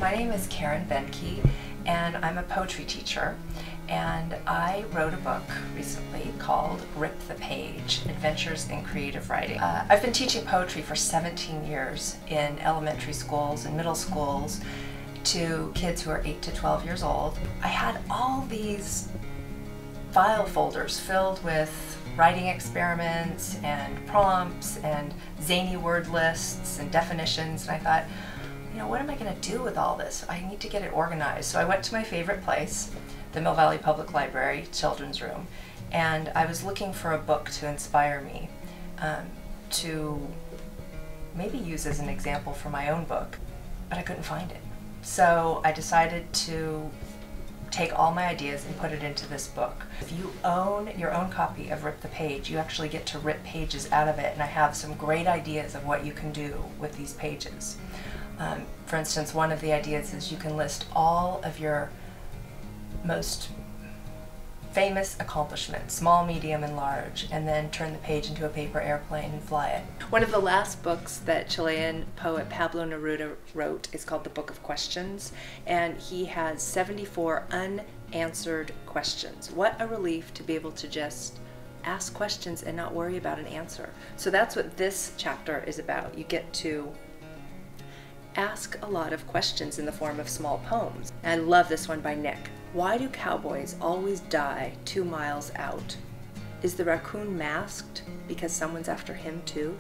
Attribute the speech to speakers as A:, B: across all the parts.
A: My name is Benke, and I'm a poetry teacher, and I wrote a book recently called Rip the Page, Adventures in Creative Writing. I've been teaching poetry for 17 years in elementary schools and middle schools to kids who are 8 to 12 years old. I had all these file folders filled with writing experiments and prompts and zany word lists and definitions, and I thought, you know, what am I going to do with all this? I need to get it organized. So I went to my favorite place, the Mill Valley Public Library Children's Room, and I was looking for a book to inspire me to maybe use as an example for my own book, but I couldn't find it. So I decided to take all my ideas and put it into this book. If you own your own copy of Rip the Page, you actually get to rip pages out of it, and I have some great ideas of what you can do with these pages. For instance, one of the ideas is you can list all of your most famous accomplishments, small, medium, and large, and then turn the page into a paper airplane and fly it. One of the last books that Chilean poet Pablo Neruda wrote is called The Book of Questions, and he has 74 unanswered questions. What a relief to be able to just ask questions and not worry about an answer. So that's what this chapter is about. You get to ask a lot of questions in the form of small poems. And I love this one by Nick. Why do cowboys always die 2 miles out? Is the raccoon masked because someone's after him too?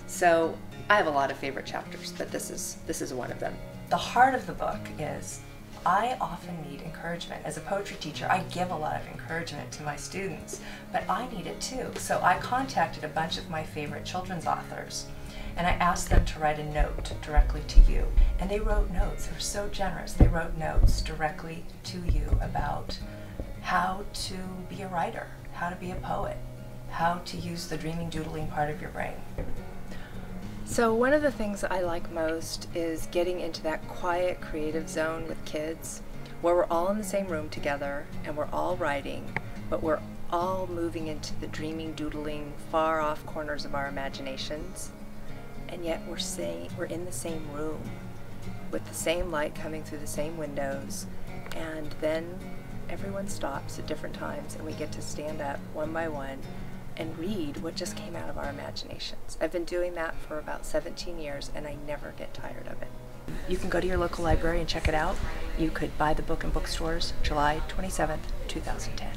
A: So I have a lot of favorite chapters, but this is one of them. The heart of the book is I often need encouragement. As a poetry teacher, I give a lot of encouragement to my students, but I need it too. So I contacted a bunch of my favorite children's authors, and I asked them to write a note directly to you. And they wrote notes. They were so generous. They wrote notes directly to you about how to be a writer, how to be a poet, how to use the dreaming, doodling part of your brain. So one of the things I like most is getting into that quiet, creative zone with kids where we're all in the same room together and we're all writing, but we're all moving into the dreaming, doodling, far off corners of our imaginations. And yet we're in the same room with the same light coming through the same windows, and then everyone stops at different times and we get to stand up one by one and read what just came out of our imaginations. I've been doing that for about 17 years and I never get tired of it. You can go to your local library and check it out. You could buy the book in bookstores July 27th, 2010.